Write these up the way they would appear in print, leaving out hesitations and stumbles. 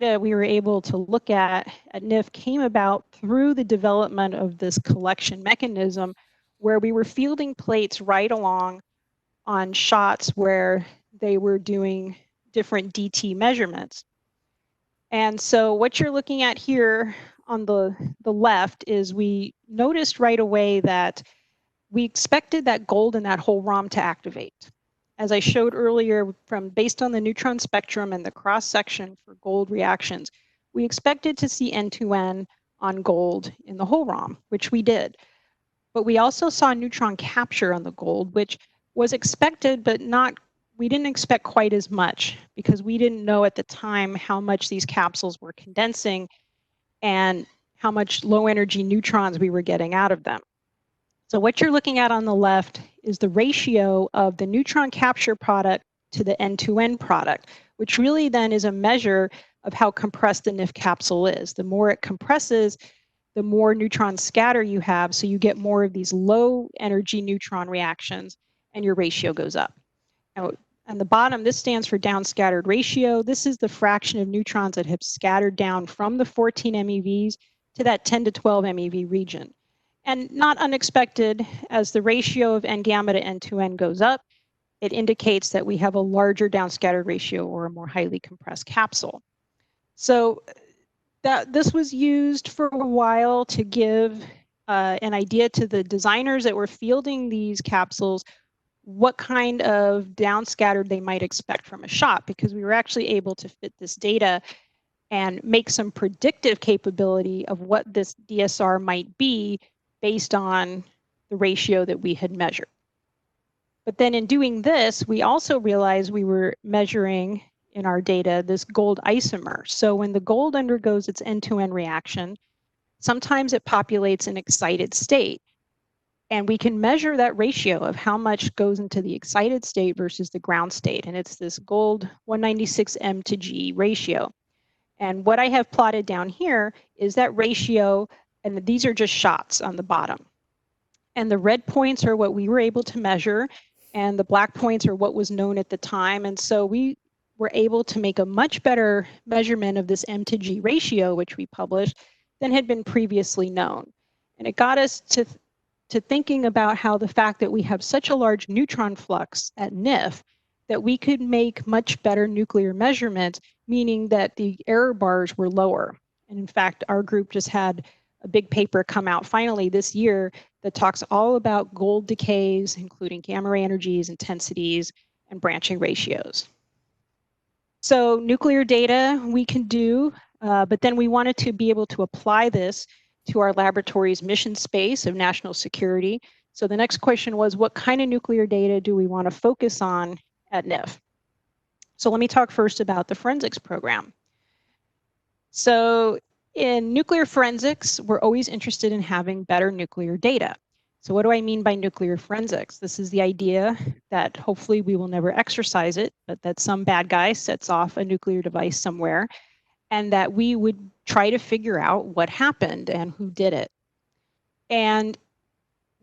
data we were able to look at NIF came about through the development of this collection mechanism where we were fielding plates right along on shots where they were doing different DT measurements. And so what you're looking at here on the left is we noticed right away that we expected that gold in that whole ROM to activate. As I showed earlier, based on the neutron spectrum and the cross section for gold reactions, we expected to see N2n on gold in the whole ROM, which we did. But we also saw neutron capture on the gold, which was expected, but we didn't expect quite as much because we didn't know at the time how much these capsules were condensing and how much low energy neutrons we were getting out of them. So what you're looking at on the left is the ratio of the neutron capture product to the N2n product, which really then is a measure of how compressed the NIF capsule is. The more it compresses, the more neutron scatter you have, so you get more of these low energy neutron reactions and your ratio goes up. Now, on the bottom, this stands for downscattered ratio. This is the fraction of neutrons that have scattered down from the 14 MeVs to that 10 to 12 MeV region. And not unexpected, as the ratio of N gamma to N2n goes up, it indicates that we have a larger downscattered ratio or a more highly compressed capsule. So this was used for a while to give an idea to the designers that were fielding these capsules what kind of downscattered they might expect from a shot, because we were actually able to fit this data and make some predictive capability of what this DSR might be based on the ratio that we had measured. But then in doing this, we also realized we were measuring in our data this gold isomer. So when the gold undergoes its N2n reaction, sometimes it populates an excited state. And we can measure that ratio of how much goes into the excited state versus the ground state. And it's this gold 196 M to G ratio. And what I have plotted down here is that ratio, and these are just shots on the bottom. And the red points are what we were able to measure, and the black points are what was known at the time. And so we were able to make a much better measurement of this M to G ratio, which we published, than had been previously known. And it got us to thinking about how the fact that we have such a large neutron flux at NIF, that we could make much better nuclear measurements, meaning that the error bars were lower. And in fact, our group just had a big paper come out finally this year that talks all about gold decays, including gamma ray energies, intensities, and branching ratios. So nuclear data we can do, but then we wanted to be able to apply this to our laboratory's mission space of national security. So the next question was, what kind of nuclear data do we want to focus on at NIF? So let me talk first about the forensics program. So in nuclear forensics, we're always interested in having better nuclear data. So what do I mean by nuclear forensics? This is the idea that hopefully we will never exercise it, but that some bad guy sets off a nuclear device somewhere, and that we would try to figure out what happened and who did it. And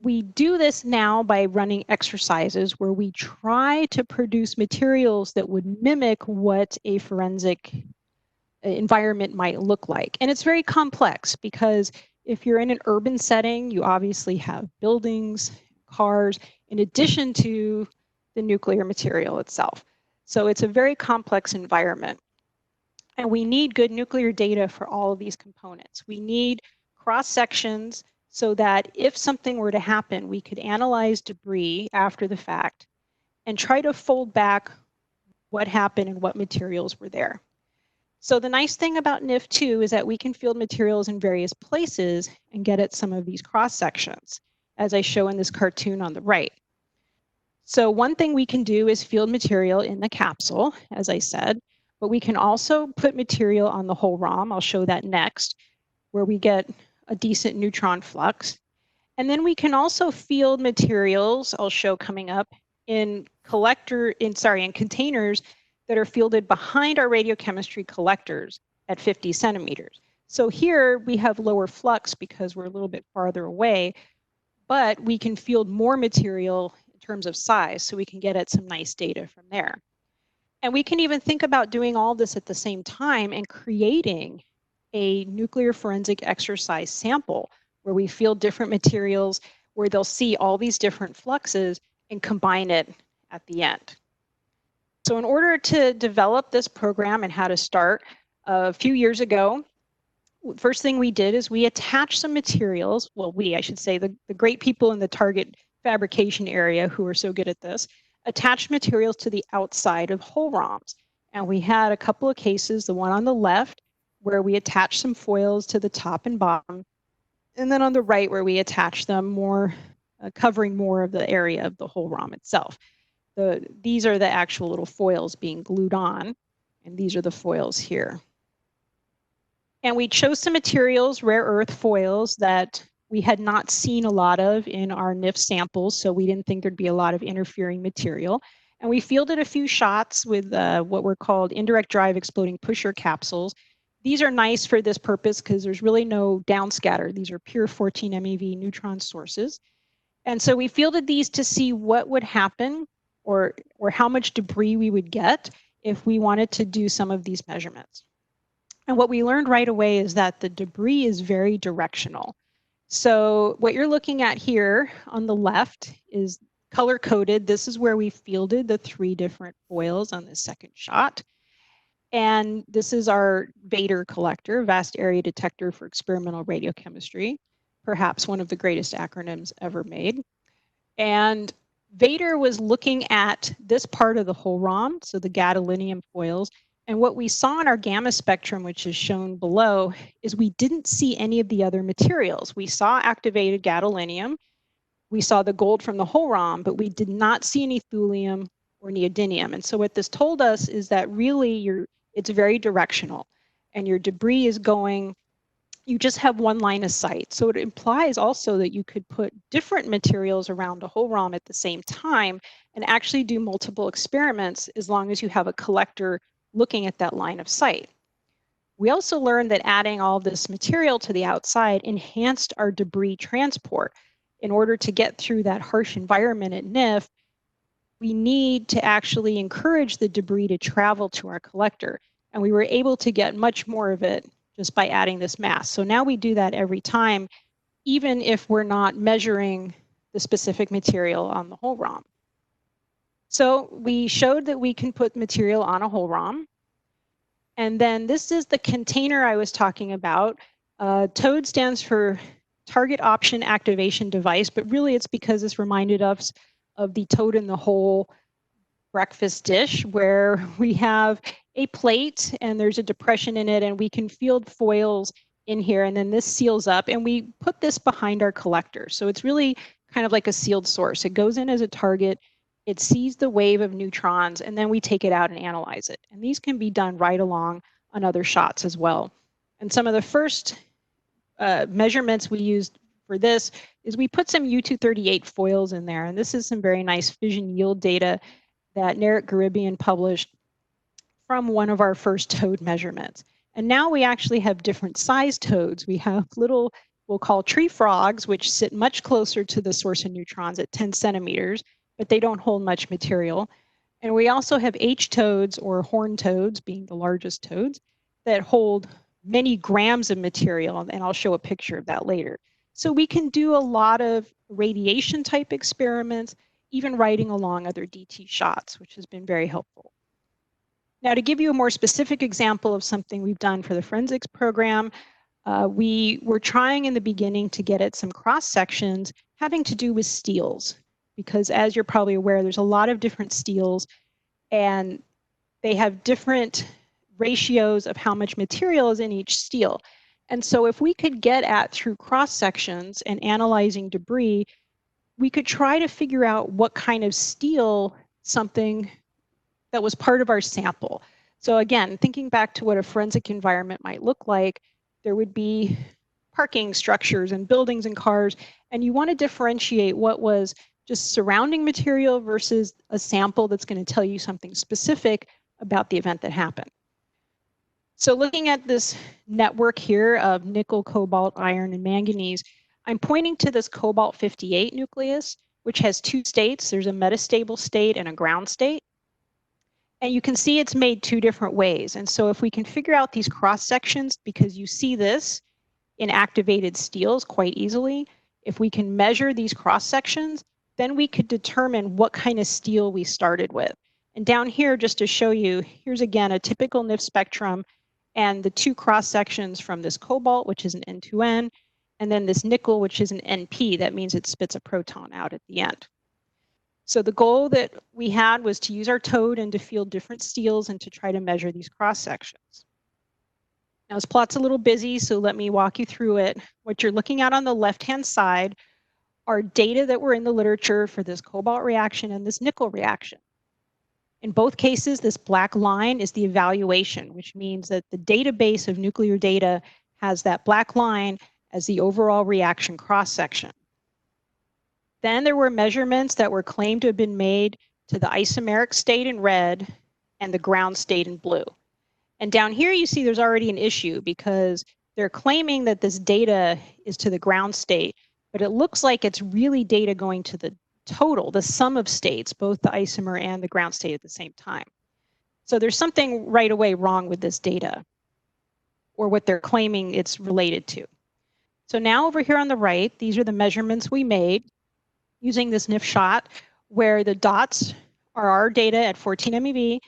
we do this now by running exercises where we try to produce materials that would mimic what a forensic environment might look like. And it's very complex because if you're in an urban setting, you obviously have buildings, cars, in addition to the nuclear material itself. So it's a very complex environment. And we need good nuclear data for all of these components. We need cross sections so that if something were to happen, we could analyze debris after the fact and try to fold back what happened and what materials were there. So the nice thing about NIF too is that we can field materials in various places and get at some of these cross sections, as I show in this cartoon on the right. So one thing we can do is field material in the capsule, as I said, but we can also put material on the whole ROM. I'll show that next, where we get a decent neutron flux. And then we can also field materials, I'll show coming up, in containers that are fielded behind our radiochemistry collectors at 50 centimeters. So here we have lower flux because we're a little bit farther away, but we can field more material in terms of size, so we can get at some nice data from there. And we can even think about doing all this at the same time and creating a nuclear forensic exercise sample where we field different materials, where they'll see all these different fluxes and combine it at the end. So in order to develop this program and how to start, a few years ago, first thing we did is we attached some materials. Well, I should say, the great people in the target fabrication area who are so good at this, attached materials to the outside of hole ROMs. And we had a couple of cases, the one on the left, where we attached some foils to the top and bottom, and then on the right where we attached them more, covering more of the area of the hole ROM itself. These are the actual little foils being glued on, and these are the foils here. And we chose some materials, rare earth foils, that we had not seen a lot of in our NIF samples, so we didn't think there'd be a lot of interfering material. And we fielded a few shots with what were called indirect drive exploding pusher capsules. These are nice for this purpose because there's really no downscatter. These are pure 14 MeV neutron sources. And so we fielded these to see what would happen or how much debris we would get if we wanted to do some of these measurements. And what we learned right away is that the debris is very directional. So what you're looking at here on the left is color coded. This is where we fielded the 3 different foils on the second shot. And this is our Vader collector, Vast Area Detector for Experimental Radiochemistry, perhaps one of the greatest acronyms ever made. And Vader was looking at this part of the hole ROM, so the gadolinium foils. And what we saw in our gamma spectrum, which is shown below, is we didn't see any of the other materials. We saw activated gadolinium, we saw the gold from the hole ROM, but we did not see any thulium or neodymium. And so what this told us is that really it's very directional, and your debris is going, you just have one line of sight. So it implies also that you could put different materials around a hole ROM at the same time and actually do multiple experiments as long as you have a collector looking at that line of sight. We also learned that adding all this material to the outside enhanced our debris transport. In order to get through that harsh environment at NIF, we need to actually encourage the debris to travel to our collector. And we were able to get much more of it just by adding this mass. So now we do that every time, even if we're not measuring the specific material on the hole ROM. So we showed that we can put material on a hole ROM. And then this is the container I was talking about. TOAD stands for Target Option Activation Device, but really it's because this reminded us of the toad in the hole breakfast dish, where we have a plate and there's a depression in it, and we can field foils in here, and then this seals up, and we put this behind our collector. So it's really kind of like a sealed source. It goes in as a target, it sees the wave of neutrons, and then we take it out and analyze it. And these can be done right along on other shots as well. And some of the first measurements we used for this is we put some U-238 foils in there, and this is some very nice fission yield data that Narek Garibian published from one of our first toad measurements. And now we actually have different sized toads. We have little, we'll call tree frogs, which sit much closer to the source of neutrons at 10 centimeters, but they don't hold much material. And we also have H-toads, or horned toads, being the largest toads, that hold many grams of material, and I'll show a picture of that later. So we can do a lot of radiation type experiments, even writing along other DT shots, which has been very helpful. Now, to give you a more specific example of something we've done for the forensics program, we were trying in the beginning to get at some cross sections having to do with steels, because as you're probably aware, there's a lot of different steels, and they have different ratios of how much material is in each steel. And so if we could get at, through cross sections and analyzing debris, we could try to figure out what kind of steel something that was part of our sample. So again, thinking back to what a forensic environment might look like, there would be parking structures and buildings and cars, and you want to differentiate what was just surrounding material versus a sample that's going to tell you something specific about the event that happened. So looking at this network here of nickel, cobalt, iron, and manganese, I'm pointing to this cobalt-58 nucleus, which has 2 states. There's a metastable state and a ground state. And you can see it's made two different ways. And so if we can figure out these cross sections, because you see this in activated steels quite easily, if we can measure these cross sections, then we could determine what kind of steel we started with. And down here, just to show you, here's again a typical NIF spectrum and the two cross sections from this cobalt, which is an N2n, and then this nickel, which is an NP. That means it spits a proton out at the end. So the goal that we had was to use our toad and to field different steels and to try to measure these cross sections. Now this plot's a little busy, so let me walk you through it. What you're looking at on the left-hand side are data that were in the literature for this cobalt reaction and this nickel reaction. In both cases, this black line is the evaluation, which means that the database of nuclear data has that black line as the overall reaction cross-section. Then there were measurements that were claimed to have been made to the isomeric state in red and the ground state in blue. And down here you see there's already an issue because they're claiming that this data is to the ground state, but it looks like it's really data going to the total, the sum of states, both the isomer and the ground state at the same time. So there's something right away wrong with this data, or what they're claiming it's related to. So now over here on the right, these are the measurements we made using this NIF shot, where the dots are our data at 14 MeV.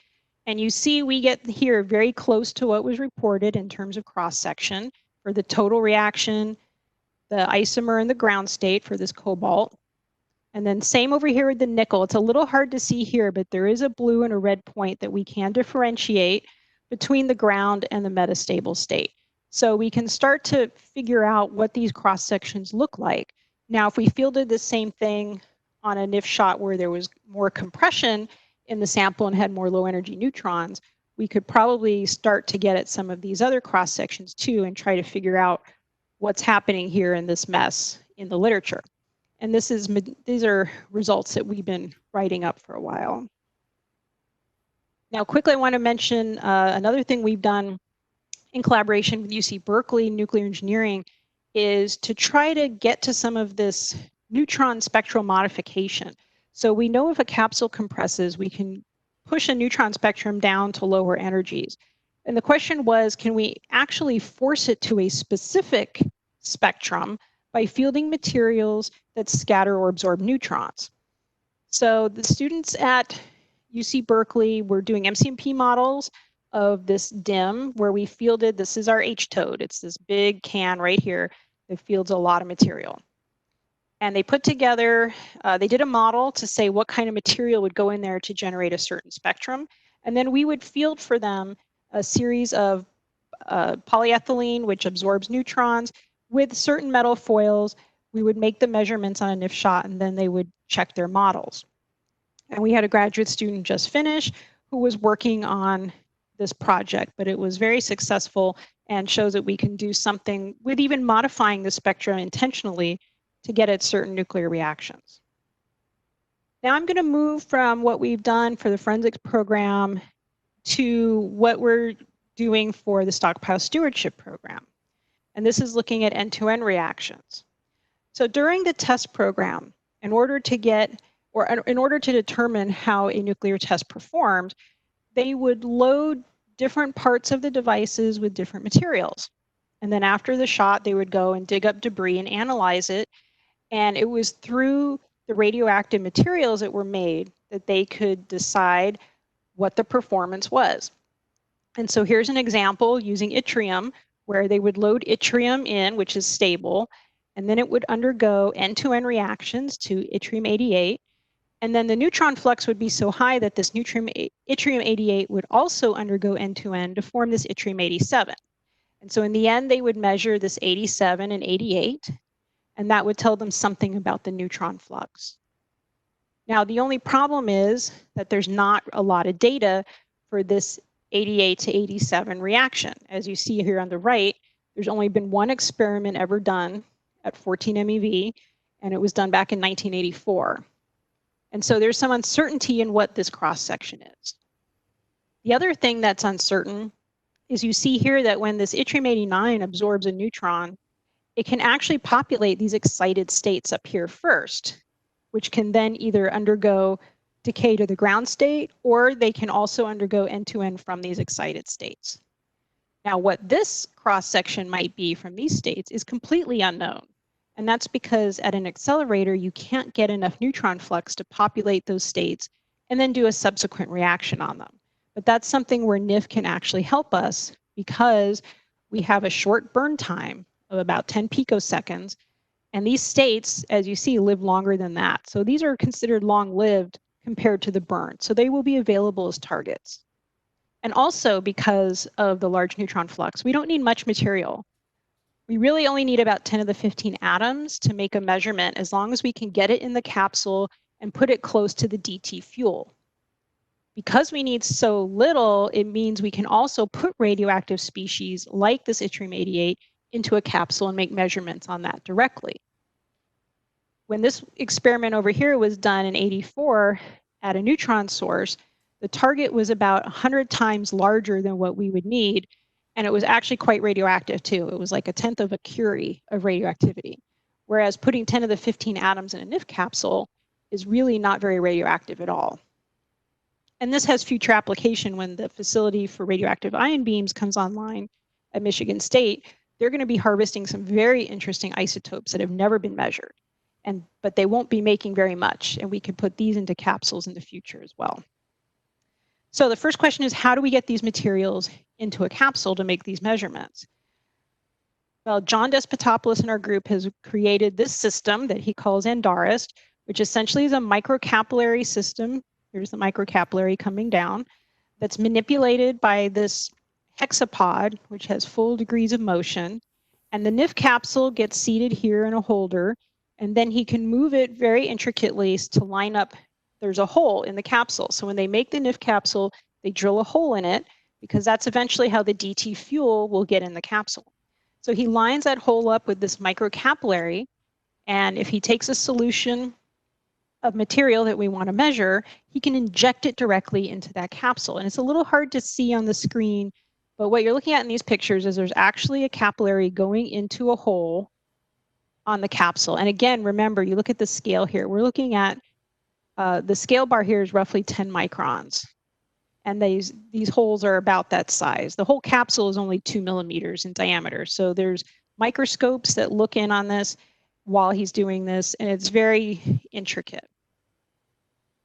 And you see we get here very close to what was reported in terms of cross-section for the total reaction, the isomer and the ground state for this cobalt. And then same over here with the nickel. It's a little hard to see here, but there is a blue and a red point that we can differentiate between the ground and the metastable state. So we can start to figure out what these cross-sections look like. Now, if we fielded the same thing on a NIF shot where there was more compression in the sample and had more low energy neutrons, we could probably start to get at some of these other cross sections too and try to figure out what's happening here in this mess in the literature. And these are results that we've been writing up for a while. Now, quickly, I want to mention another thing we've done in collaboration with UC Berkeley Nuclear Engineering is to try to get to some of this neutron spectral modification. So we know if a capsule compresses, we can push a neutron spectrum down to lower energies. And the question was, can we actually force it to a specific spectrum by fielding materials that scatter or absorb neutrons? So the students at UC Berkeley were doing MCMP models of this DIM where we fielded, this is our H-toad. It's this big can right here that fields a lot of material. And they put together, they did a model to say what kind of material would go in there to generate a certain spectrum. And then we would field for them a series of polyethylene, which absorbs neutrons, with certain metal foils. We would make the measurements on a NIF shot, and then they would check their models. And we had a graduate student just finish who was working on this project, but it was very successful and shows that we can do something with even modifying the spectrum intentionally to get at certain nuclear reactions. Now I'm going to move from what we've done for the forensics program to what we're doing for the Stockpile Stewardship program. And this is looking at N2n reactions. So during the test program, in order to determine how a nuclear test performed, they would load different parts of the devices with different materials. And then after the shot, they would go and dig up debris and analyze it. And it was through the radioactive materials that were made that they could decide what the performance was. And so here's an example using yttrium, where they would load yttrium in, which is stable, and then it would undergo N2n reactions to yttrium-88. And then the neutron flux would be so high that this yttrium-88 would also undergo N2n to form this yttrium-87. And so in the end, they would measure this 87 and 88, and that would tell them something about the neutron flux. Now, the only problem is that there's not a lot of data for this 88 to 87 reaction. As you see here on the right, there's only been one experiment ever done at 14 MeV, and it was done back in 1984. And so there's some uncertainty in what this cross-section is. The other thing that's uncertain is you see here that when this yttrium-89 absorbs a neutron, it can actually populate these excited states up here first, which can then either undergo decay to the ground state, or they can also undergo N2n from these excited states. Now, what this cross-section might be from these states is completely unknown. And that's because at an accelerator, you can't get enough neutron flux to populate those states and then do a subsequent reaction on them. But that's something where NIF can actually help us because we have a short burn time of about 10 picoseconds. And these states, as you see, live longer than that. So these are considered long-lived compared to the burn. So they will be available as targets. And also because of the large neutron flux, we don't need much material. We really only need about 10 to the 15 atoms to make a measurement as long as we can get it in the capsule and put it close to the DT fuel. Because we need so little, it means we can also put radioactive species like this yttrium-88 into a capsule and make measurements on that directly. When this experiment over here was done in '84 at a neutron source, the target was about 100 times larger than what we would need, and it was actually quite radioactive too. It was like 1/10 of a curie of radioactivity, whereas putting 10 to the 15 atoms in a NIF capsule is really not very radioactive at all. And this has future application when the facility for radioactive ion beams comes online at Michigan State. They're going to be harvesting some very interesting isotopes that have never been measured. But they won't be making very much, and we could put these into capsules in the future as well. So the first question is, how do we get these materials into a capsule to make these measurements? Well, John Despotopoulos in our group has created this system that he calls Andaris, which essentially is a microcapillary system. Here's the microcapillary coming down, that's manipulated by this hexapod, which has full degrees of motion. And the NIF capsule gets seated here in a holder, and then he can move it very intricately to line up. There's a hole in the capsule. So when they make the NIF capsule, they drill a hole in it because that's eventually how the DT fuel will get in the capsule. So he lines that hole up with this microcapillary, and if he takes a solution of material that we want to measure, he can inject it directly into that capsule. And it's a little hard to see on the screen, but what you're looking at in these pictures is there's actually a capillary going into a hole on the capsule. And again, remember, you look at the scale here. We're looking at the scale bar here is roughly 10 microns. And these holes are about that size. The whole capsule is only 2 millimeters in diameter. So there's microscopes that look in on this while he's doing this, and it's very intricate.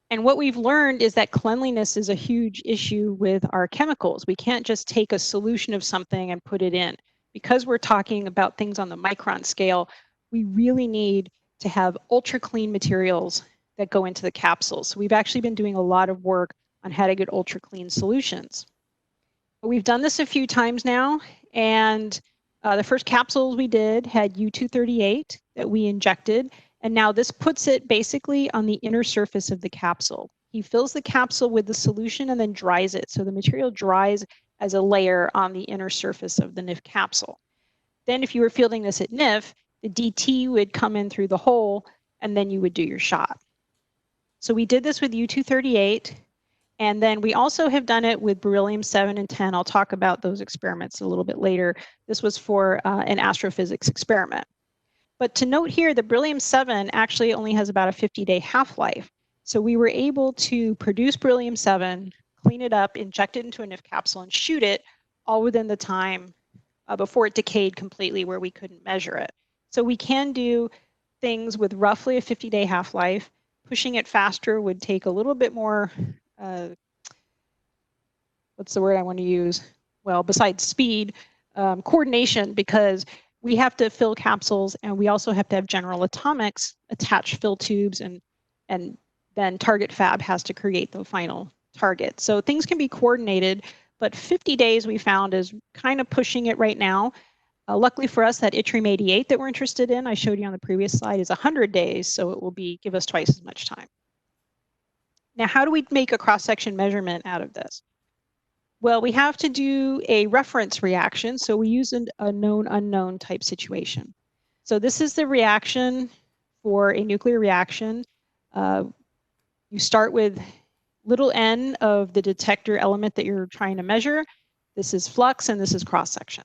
And what we've learned is that cleanliness is a huge issue with our chemicals. We can't just take a solution of something and put it in. Because we're talking about things on the micron scale, we really need to have ultra clean materials that go into the capsules. So we've actually been doing a lot of work on how to get ultra clean solutions. We've done this a few times now, and the first capsules we did had U-238 that we injected, and now this puts it basically on the inner surface of the capsule. He fills the capsule with the solution and then dries it, so the material dries as a layer on the inner surface of the NIF capsule. Then if you were fielding this at NIF, the DT would come in through the hole, and then you would do your shot. So we did this with U-238, and then we also have done it with beryllium-7 and 10. I'll talk about those experiments a little bit later. This was for an astrophysics experiment. But to note here, the beryllium-7 actually only has about a 50-day half-life. So we were able to produce beryllium-7, clean it up, inject it into a NIF capsule, and shoot it all within the time before it decayed completely where we couldn't measure it. So we can do things with roughly a 50-day half-life. Pushing it faster would take a little bit more, what's the word I want to use? Well, besides speed, coordination, because we have to fill capsules and we also have to have General Atomics attach fill tubes, and then Target Fab has to create the final target. So things can be coordinated, but 50 days we found is kind of pushing it right now. Luckily for us, that yttrium-88 that we're interested in, I showed you on the previous slide, is 100 days, so it will give us twice as much time. Now, how do we make a cross-section measurement out of this? Well, we have to do a reference reaction, so we use a known unknown type situation. So this is the reaction for a nuclear reaction. You start with little n of the detector element that you're trying to measure. This is flux and this is cross-section.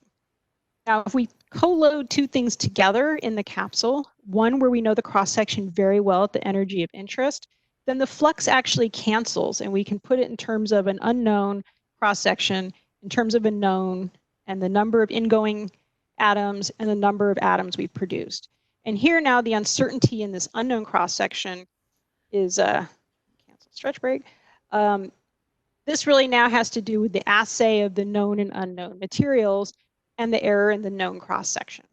Now, if we co-load two things together in the capsule, one where we know the cross-section very well at the energy of interest, then the flux actually cancels, and we can put it in terms of an unknown cross-section, in terms of a known, and the number of ingoing atoms and the number of atoms we've produced. And here now the uncertainty in this unknown cross-section is, cancel stretch break. This really now has to do with the assay of the known and unknown materials and the error in the known cross-section.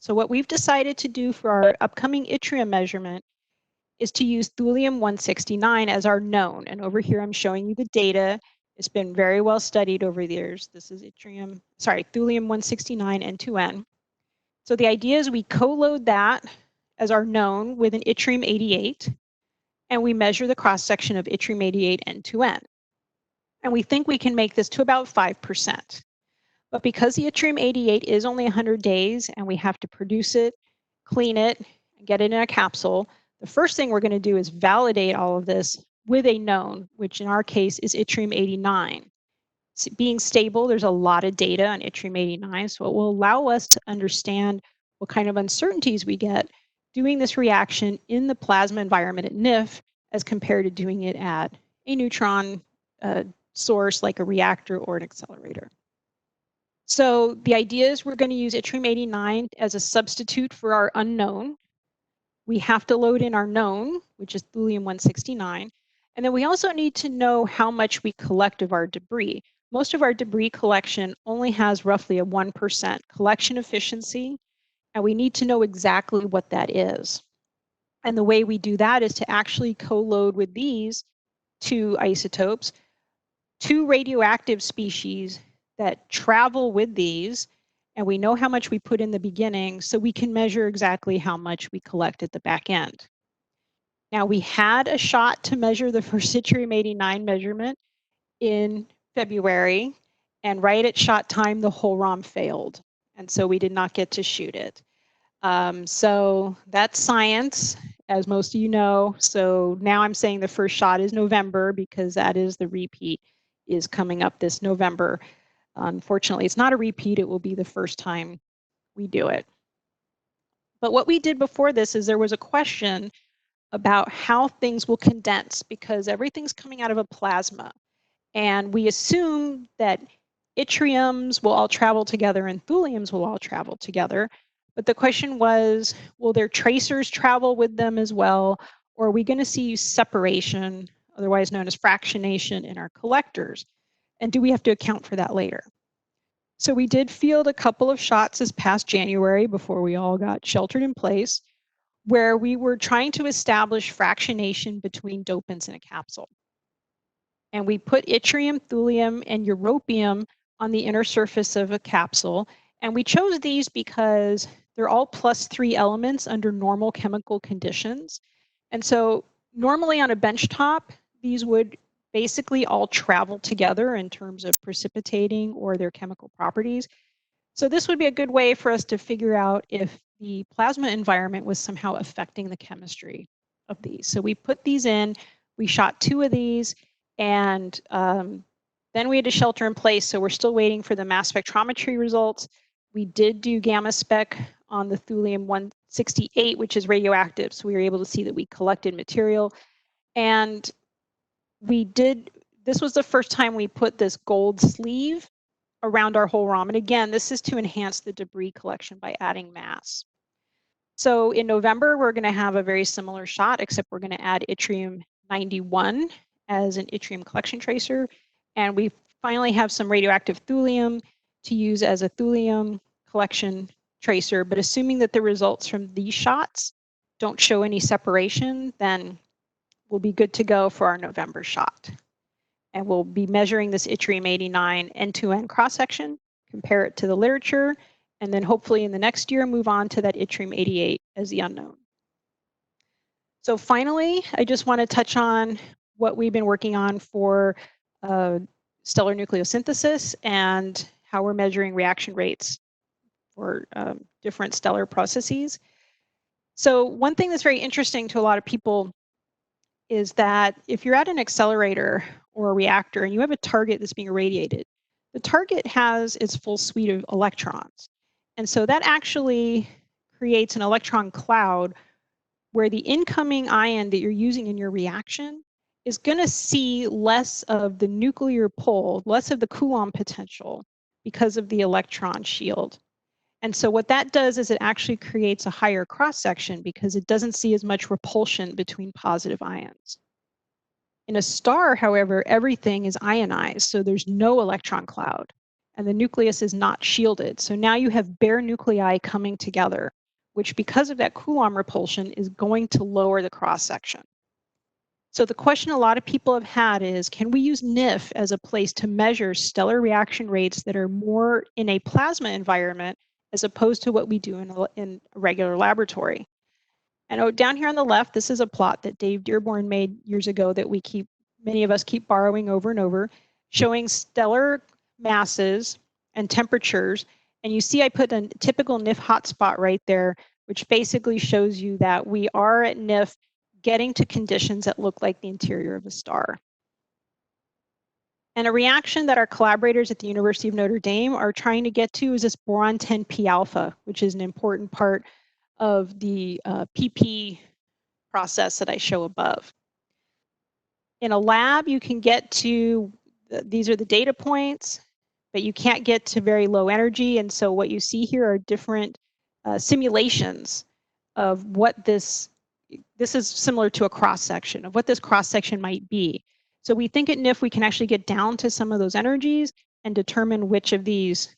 So what we've decided to do for our upcoming yttrium measurement is to use thulium-169 as our known. And over here, I'm showing you the data. It's been very well studied over the years. This is thulium-169 N2n. So the idea is we co-load that as our known with an yttrium-88, and we measure the cross-section of yttrium-88 N2n. And we think we can make this to about 5%. But because the yttrium-88 is only 100 days and we have to produce it, clean it, and get it in a capsule, the first thing we're going to do is validate all of this with a known, which in our case is yttrium-89. Being stable, there's a lot of data on yttrium-89, so it will allow us to understand what kind of uncertainties we get doing this reaction in the plasma environment at NIF as compared to doing it at a neutron source like a reactor or an accelerator. So the idea is we're going to use yttrium-89 as a substitute for our unknown. We have to load in our known, which is thulium-169. And then we also need to know how much we collect of our debris. Most of our debris collection only has roughly a 1% collection efficiency, and we need to know exactly what that is. And the way we do that is to actually co-load with these two isotopes, two radioactive species that travel with these, and we know how much we put in the beginning, so we can measure exactly how much we collect at the back end. Now, we had a shot to measure the first yttrium-89 measurement in February, and right at shot time, the whole ROM failed, and so we did not get to shoot it. So that's science, as most of you know. So now I'm saying the first shot is November because that is the repeat is coming up this November. Unfortunately, it's not a repeat. It will be the first time we do it. But what we did before this is there was a question about how things will condense because everything's coming out of a plasma. And we assume that yttriums will all travel together and thuliums will all travel together. But the question was, will their tracers travel with them as well? Or are we going to see separation, otherwise known as fractionation, in our collectors? And do we have to account for that later? So we did field a couple of shots this past January before we all got sheltered in place, where we were trying to establish fractionation between dopants in a capsule. And we put yttrium, thulium, and europium on the inner surface of a capsule. And we chose these because they're all +3 elements under normal chemical conditions. And so normally on a benchtop, these would basically all travel together in terms of precipitating or their chemical properties. So this would be a good way for us to figure out if the plasma environment was somehow affecting the chemistry of these. So we put these in, we shot 2 of these, and then we had to shelter in place. So we're still waiting for the mass spectrometry results. We did do gamma spec on the thulium-168, which is radioactive. So we were able to see that we collected material. And this was the first time we put this gold sleeve around our whole ROM. And again, this is to enhance the debris collection by adding mass. So in November, we're going to have a very similar shot, except we're going to add yttrium-91 as an yttrium collection tracer. And we finally have some radioactive thulium to use as a thulium collection tracer. But assuming that the results from these shots don't show any separation, then we'll be good to go for our November shot. And we'll be measuring this yttrium-89 N2n cross-section, compare it to the literature, and then hopefully in the next year move on to that yttrium-88 as the unknown. So finally, I just want to touch on what we've been working on for stellar nucleosynthesis and how we're measuring reaction rates for different stellar processes. So one thing that's very interesting to a lot of people is that if you're at an accelerator or a reactor and you have a target that's being irradiated, the target has its full suite of electrons. And so that actually creates an electron cloud where the incoming ion that you're using in your reaction is going to see less of the nuclear pull, less of the Coulomb potential because of the electron shield. And so what that does is it actually creates a higher cross-section because it doesn't see as much repulsion between positive ions. In a star, however, everything is ionized, so there's no electron cloud, and the nucleus is not shielded. So now you have bare nuclei coming together, which because of that Coulomb repulsion is going to lower the cross-section. So the question a lot of people have had is, can we use NIF as a place to measure stellar reaction rates that are more in a plasma environment as opposed to what we do in a regular laboratory? And down here on the left, this is a plot that Dave Dearborn made years ago that many of us keep borrowing over and over, showing stellar masses and temperatures. And you see I put a typical NIF hotspot right there, which basically shows you that we are at NIF getting to conditions that look like the interior of a star. And a reaction that our collaborators at the University of Notre Dame are trying to get to is this boron 10p alpha, which is an important part of the PP process that I show above. In a lab, you can get to, these are the data points, but you can't get to very low energy. And so what you see here are different simulations of what this is similar to a cross-section of what this cross-section might be. So we think at NIF we can actually get down to some of those energies and determine which of these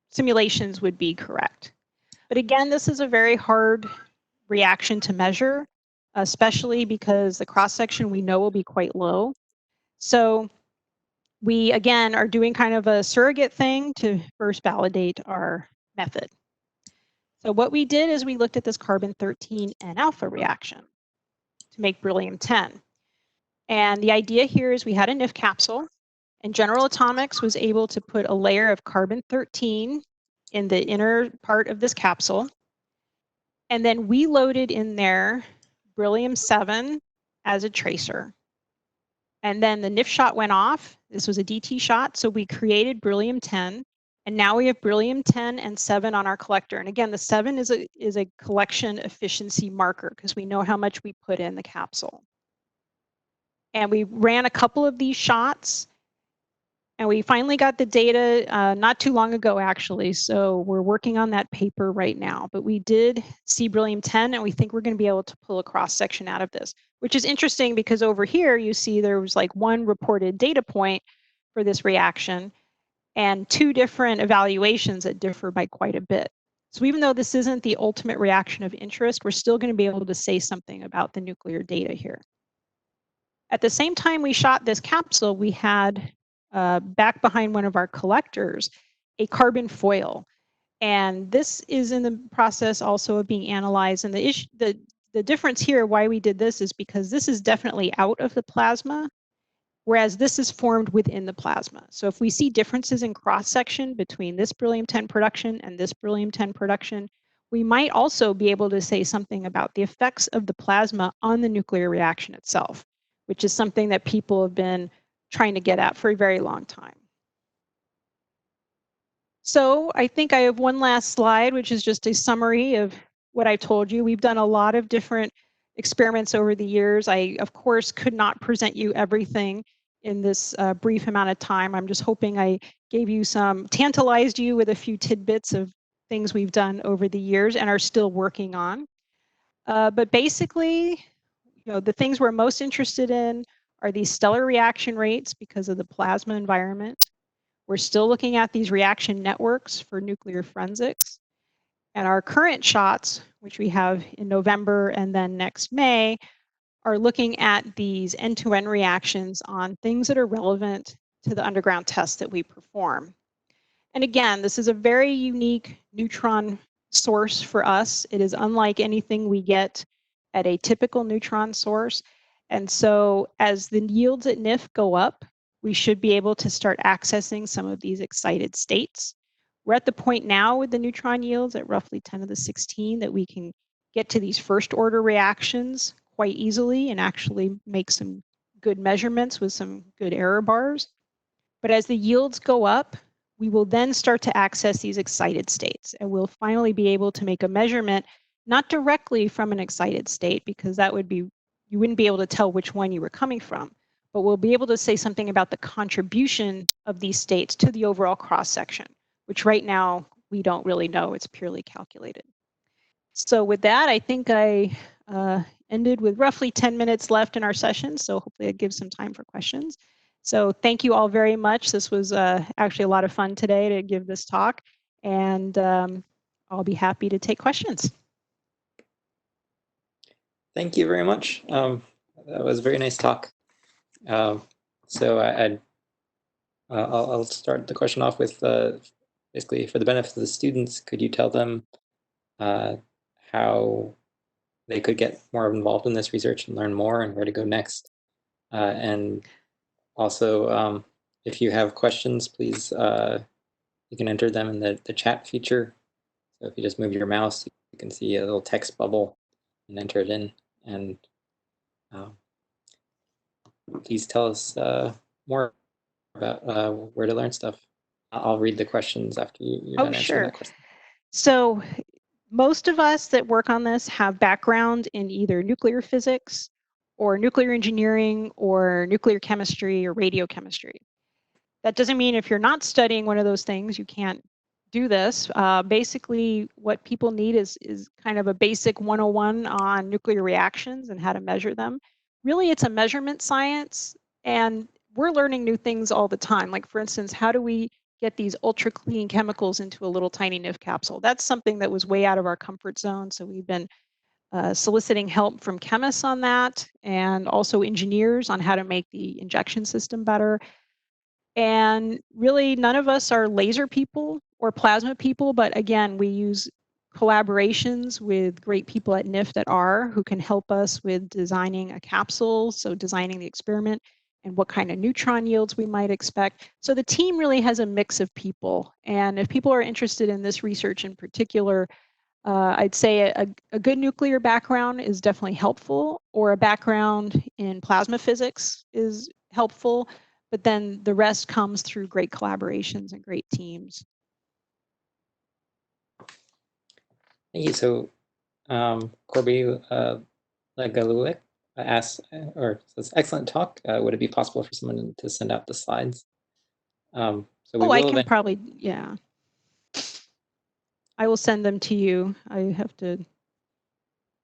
simulations would be correct. But again, this is a very hard reaction to measure, especially because the cross-section we know will be quite low. So we, again, are doing kind of a surrogate thing to first validate our method. So what we did is we looked at this carbon-13 N alpha reaction to make beryllium-10. And the idea here is we had a NIF capsule, and General Atomics was able to put a layer of carbon-13 in the inner part of this capsule. And then we loaded in there beryllium-7 as a tracer. And then the NIF shot went off. This was a DT shot, so we created beryllium-10. And now we have beryllium-10 and 7 on our collector. And again, the 7 is a collection efficiency marker because we know how much we put in the capsule. And we ran a couple of these shots, and we finally got the data not too long ago, actually. So we're working on that paper right now. But we did see beryllium-10, and we think we're going to be able to pull a cross-section out of this, which is interesting because over here you see there was like one reported data point for this reaction and 2 different evaluations that differ by quite a bit. So even though this isn't the ultimate reaction of interest, we're still going to be able to say something about the nuclear data here. At the same time we shot this capsule, we had back behind one of our collectors a carbon foil. And this is in the process also of being analyzed. And the difference here, why we did this, is because this is definitely out of the plasma, whereas this is formed within the plasma. So if we see differences in cross-section between this beryllium-10 production and this beryllium-10 production, we might also be able to say something about the effects of the plasma on the nuclear reaction itself, which is something that people have been trying to get at for a very long time. So I think I have one last slide, which is just a summary of what I told you. We've done a lot of different experiments over the years. I, of course, could not present you everything in this brief amount of time. I'm just hoping I gave you tantalized you with a few tidbits of things we've done over the years and are still working on. But basically, the things we're most interested in are these stellar reaction rates because of the plasma environment. We're still looking at these reaction networks for nuclear forensics. And our current shots, which we have in November and then next May, are looking at these N2n reactions on things that are relevant to the underground tests that we perform. And again, this is a very unique neutron source for us. It is unlike anything we get at a typical neutron source. And so as the yields at NIF go up, we should be able to start accessing some of these excited states. We're at the point now with the neutron yields at roughly 10 to the 16 that we can get to these first order reactions quite easily and actually make some good measurements with some good error bars. But as the yields go up, we will then start to access these excited states, and we'll finally be able to make a measurement not directly from an excited state, because that would be, you wouldn't be able to tell which one you were coming from, but we'll be able to say something about the contribution of these states to the overall cross section, which right now we don't really know. It's purely calculated. So with that, I think I ended with roughly 10 minutes left in our session, so hopefully it gives some time for questions. So thank you all very much. This was actually a lot of fun today to give this talk, and I'll be happy to take questions. Thank you very much. That was a very nice talk. So I'll start the question off with basically, for the benefit of the students, could you tell them how they could get more involved in this research and learn more, and where to go next? And also, if you have questions, please, you can enter them in the chat feature. So if you just move your mouse, you can see a little text bubble and enter it in. And please tell us more about where to learn stuff. I'll read the questions after you're done answering that question. So most of us that work on this have background in either nuclear physics or nuclear engineering or nuclear chemistry or radiochemistry. That doesn't mean if you're not studying one of those things, you can't do this. Basically, what people need is kind of a basic 101 on nuclear reactions and how to measure them. Really, it's a measurement science, and we're learning new things all the time. Like, for instance, how do we get these ultra clean chemicals into a little tiny NIF capsule? That's something that was way out of our comfort zone. So we've been soliciting help from chemists on that, and also engineers on how to make the injection system better. And really, none of us are laser people or plasma people, but again, we use collaborations with great people at NIF that are, who can help us with designing a capsule, so designing the experiment and what kind of neutron yields we might expect. So the team really has a mix of people. And if people are interested in this research in particular, I'd say a good nuclear background is definitely helpful, or a background in plasma physics is helpful, but then the rest comes through great collaborations and great teams. Thank you. So Corby Legaluik asks, or says, excellent talk. Would it be possible for someone to send out the slides? So we will I can probably, yeah. I will send them to you.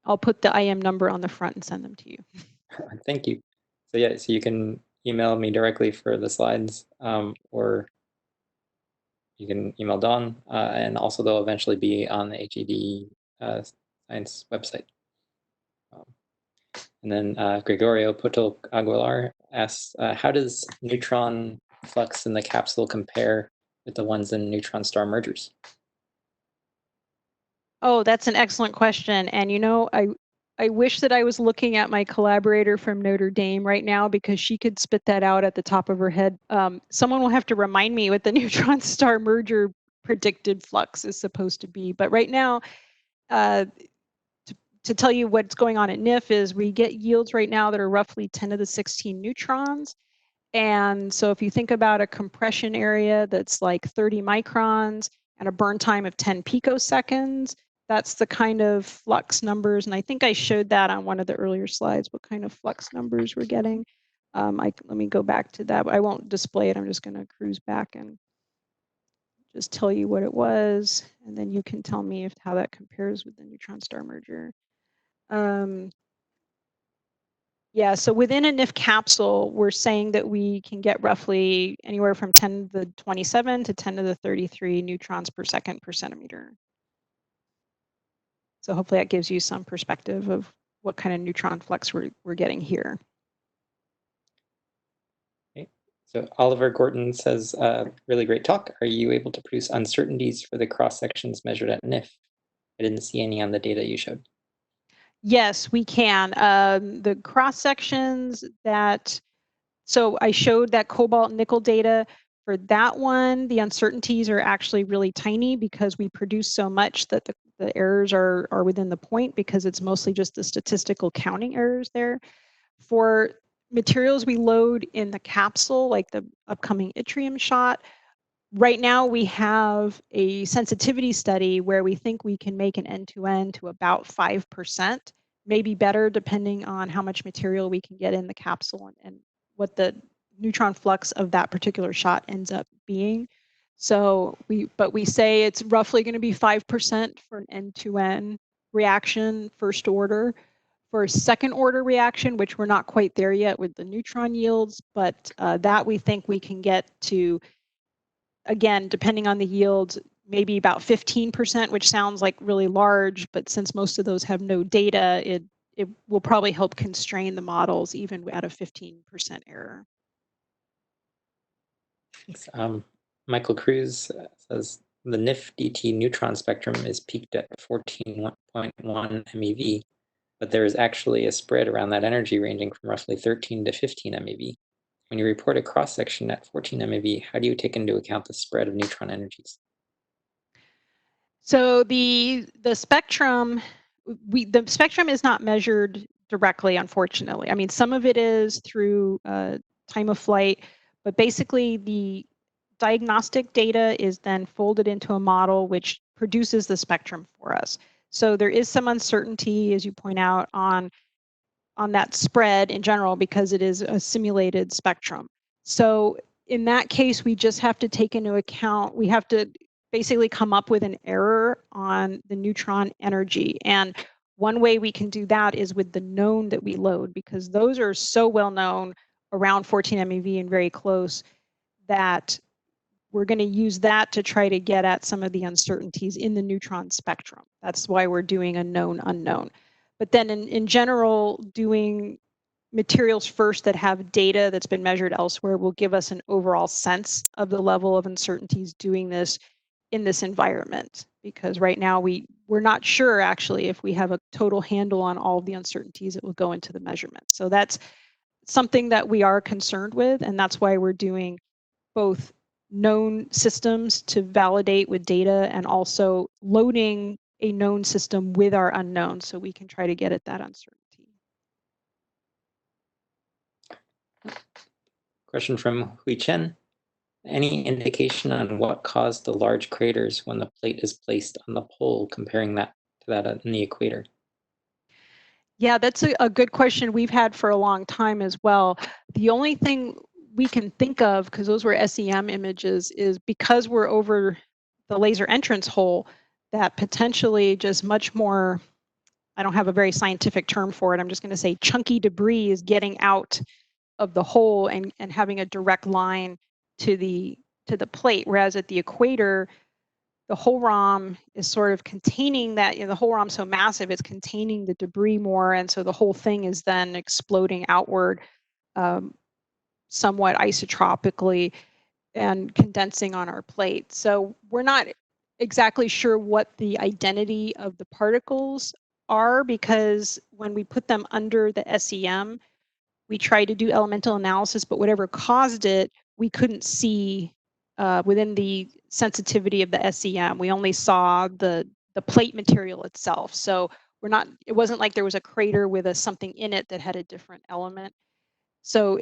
I'll put the IM number on the front and send them to you. Thank you. So yeah, so you can email me directly for the slides, or you can email Dawn, and also they'll eventually be on the HED science website. And then Gregorio Puto Aguilar asks, how does neutron flux in the capsule compare with the ones in neutron star mergers? Oh, that's an excellent question. And you know, I wish that I was looking at my collaborator from Notre Dame right now, because she could spit that out at the top of her head. Someone will have to remind me what the neutron star merger predicted flux is supposed to be. But right now, to tell you what's going on at NIF is we get yields right now that are roughly 10 to the 16 neutrons. And so if you think about a compression area that's like 30 microns and a burn time of 10 picoseconds, that's the kind of flux numbers. And I think I showed that on one of the earlier slides, what kind of flux numbers we're getting. Let me go back to that. I won't display it. I'm just going to cruise back and just tell you what it was. And then you can tell me how that compares with the neutron star merger. Yeah, so within a NIF capsule, we're saying that we can get roughly anywhere from 10 to the 27 to 10 to the 33 neutrons per second per centimeter. So hopefully that gives you some perspective of what kind of neutron flux we're getting here. Okay. So Oliver Gorton says, really great talk. Are you able to produce uncertainties for the cross sections measured at NIF? I didn't see any on the data you showed. Yes, we can. The cross sections so I showed that cobalt nickel data. For that one, the uncertainties are actually really tiny, because we produce so much that the errors are within the point, because it's mostly just the statistical counting errors there. For materials we load in the capsule, like the upcoming Atrium shot, right now we have a sensitivity study where we think we can make an N2n to about 5%, maybe better depending on how much material we can get in the capsule and what the neutron flux of that particular shot ends up being. So we say it's roughly going to be 5% for an N2n reaction, first order. For a second order reaction, which we're not quite there yet with the neutron yields, but that we think we can get to, again, depending on the yields, maybe about 15%, which sounds like really large, but since most of those have no data, it will probably help constrain the models even at a 15% error. Thanks. Michael Cruz says the NIF DT neutron spectrum is peaked at 14.1 MeV, but there is actually a spread around that energy ranging from roughly 13 to 15 MeV. When you report a cross-section at 14 MeV, how do you take into account the spread of neutron energies? So the spectrum, the spectrum is not measured directly, unfortunately. I mean, some of it is through time of flight, but basically the diagnostic data is then folded into a model which produces the spectrum for us. So there is some uncertainty, as you point out, on that spread in general because it is a simulated spectrum. So in that case, we just have to take into account, we have to basically come up with an error on the neutron energy. And one way we can do that is with the known that we load, because those are so well known around 14 MeV and very close that we're going to use that to try to get at some of the uncertainties in the neutron spectrum. That's why we're doing a known unknown. But then in general, doing materials first that have data that's been measured elsewhere will give us an overall sense of the level of uncertainties doing this in this environment. Because right now we're not sure actually if we have a total handle on all of the uncertainties that will go into the measurement. So that's something that we are concerned with, and that's why we're doing both known systems to validate with data and also loading a known system with our unknown so we can try to get at that uncertainty. Question from Hui Chen. Any indication on what caused the large craters when the plate is placed on the pole, comparing that to that in the equator? Yeah, that's a good question we've had for a long time as well. The only thing we can think of, because those were SEM images, is because we're over the laser entrance hole, that potentially just much more, I don't have a very scientific term for it, I'm just going to say chunky debris is getting out of the hole and having a direct line to the plate, whereas at the equator, the whole ROM is sort of containing that, the whole ROM's so massive, it's containing the debris more, and so the whole thing is then exploding outward somewhat isotropically and condensing on our plate. So we're not exactly sure what the identity of the particles are, because when we put them under the SEM, we tried to do elemental analysis, but whatever caused it, we couldn't see within the sensitivity of the SEM. We only saw the plate material itself. So it wasn't like there was a crater with something in it that had a different element. So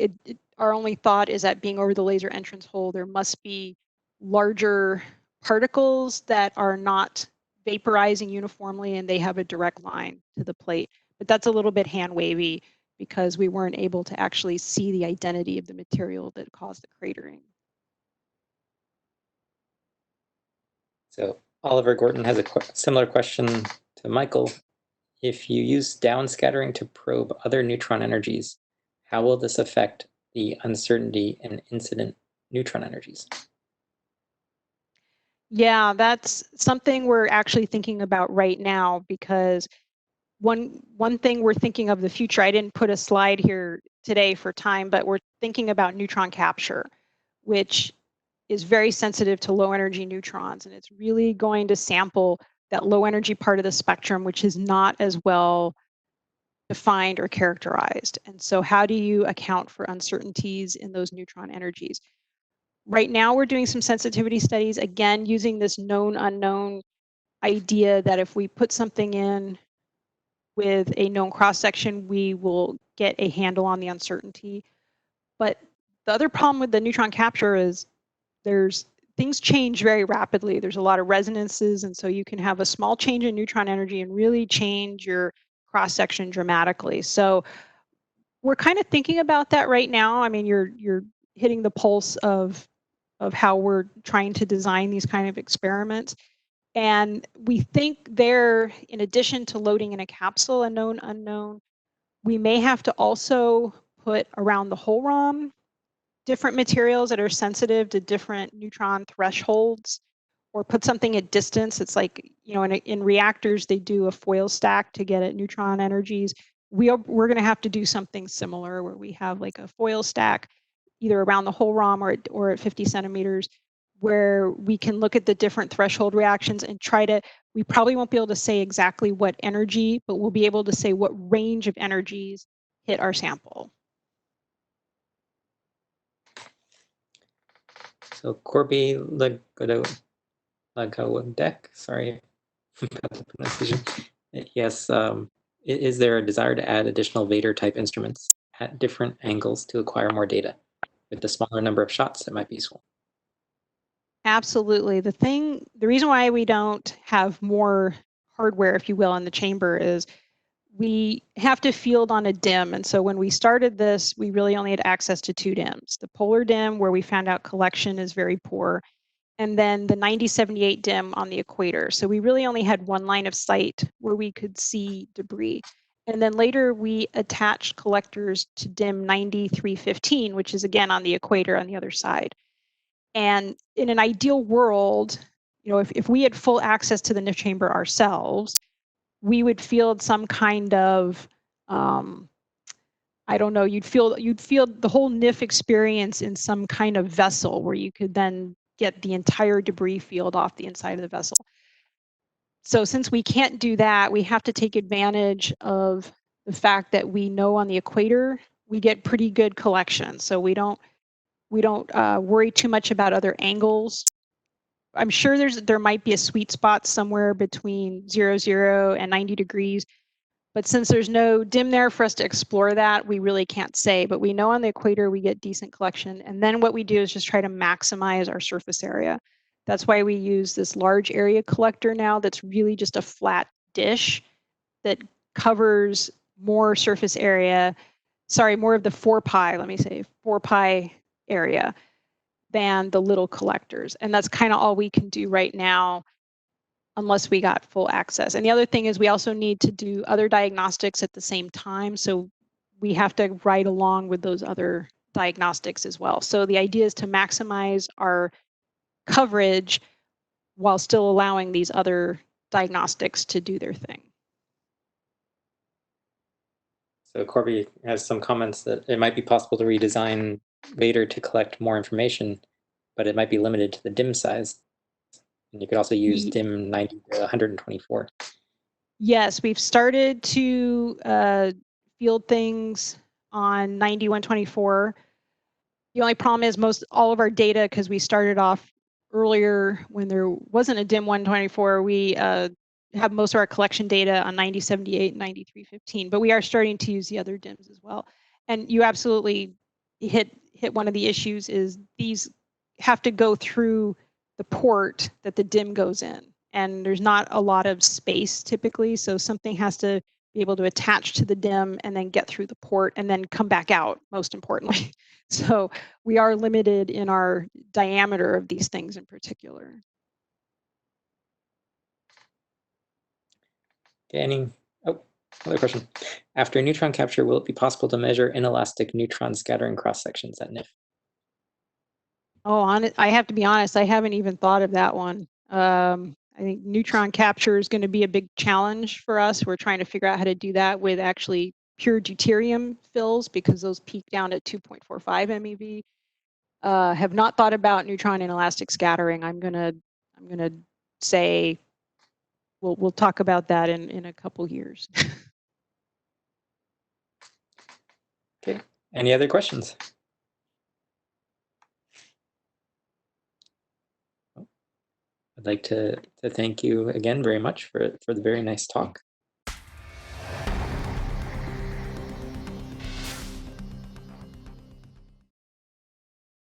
our only thought is that being over the laser entrance hole, there must be larger particles that are not vaporizing uniformly and they have a direct line to the plate. But that's a little bit hand wavy because we weren't able to actually see the identity of the material that caused the cratering. So Oliver Gorton has a similar question to Michael. If you use downscattering to probe other neutron energies, how will this affect the uncertainty and incident neutron energies? Yeah, that's something we're actually thinking about right now, because one thing we're thinking of the future, I didn't put a slide here today for time, but we're thinking about neutron capture, which is very sensitive to low energy neutrons, and it's really going to sample that low energy part of the spectrum, which is not as well defined or characterized. And so how do you account for uncertainties in those neutron energies? Right now, we're doing some sensitivity studies, again, using this known unknown idea that if we put something in with a known cross-section, we will get a handle on the uncertainty. But the other problem with the neutron capture is there's things change very rapidly. There's a lot of resonances, and so you can have a small change in neutron energy and really change your cross section dramatically. So we're kind of thinking about that right now. I mean, you're hitting the pulse of how we're trying to design these kind of experiments. And we think there, in addition to loading in a capsule, a known unknown, we may have to also put around the whole ROM different materials that are sensitive to different neutron thresholds, or put something at distance. It's like, you know, in reactors, they do a foil stack to get at neutron energies. We're going to have to do something similar where we have like a foil stack either around the whole ROM or at 50 centimeters, where we can look at the different threshold reactions and try to, we probably won't be able to say exactly what energy, but we'll be able to say what range of energies hit our sample. So Corby Lagowandek, sorry about the pronunciation. Yes, is there a desire to add additional Vader type instruments at different angles to acquire more data? With the smaller number of shots, it might be useful. Absolutely. The reason why we don't have more hardware, if you will, in the chamber is we have to field on a DIM. And so when we started this, we really only had access to 2 DIMs. The polar DIM, where we found out collection is very poor, and then the 9078 DIM on the equator. So we really only had one line of sight where we could see debris. And then later we attached collectors to DIM 9315, which is again on the equator on the other side. And in an ideal world, you know, if we had full access to the NIF chamber ourselves, we would field some kind of, I don't know, you'd feel the whole NIF experience in some kind of vessel where you could then get the entire debris field off the inside of the vessel. So since we can't do that, we have to take advantage of the fact that we know on the equator we get pretty good collection. So we don't worry too much about other angles. I'm sure there might be a sweet spot somewhere between 0, and 90 degrees. But since there's no DIM there for us to explore that, we really can't say. But we know on the equator we get decent collection. And then what we do is just try to maximize our surface area. That's why we use this large area collector now that's really just a flat dish that covers more surface area, sorry, more of the 4 pi, let me say, 4 pi area than the little collectors. And that's kind of all we can do right now unless we got full access. And the other thing is we also need to do other diagnostics at the same time. So we have to ride along with those other diagnostics as well. So the idea is to maximize our coverage while still allowing these other diagnostics to do their thing. So Corby has some comments that it might be possible to redesign Vader to collect more information, but it might be limited to the DIM size. And you could also use DIM 90 to 124. Yes, we've started to field things on 9124. The only problem is all of our data, because we started off earlier when there wasn't a DIM 124, we have most of our collection data on 9078 and 9315, but we are starting to use the other DIMs as well. And you absolutely hit one of the issues is these have to go through the port that the DIM goes in. And there's not a lot of space typically, so something has to be able to attach to the DIM and then get through the port and then come back out, most importantly. So we are limited in our diameter of these things in particular. Okay, another question. After neutron capture, will it be possible to measure inelastic neutron scattering cross sections at NIF? Oh, I have to be honest, I haven't even thought of that one. I think neutron capture is going to be a big challenge for us. We're trying to figure out how to do that with actually pure deuterium fills, because those peak down at 2.45 MeV. Have not thought about neutron inelastic scattering. I'm gonna say we'll talk about that in a couple years. Okay. Any other questions? I'd like to thank you again very much for the very nice talk.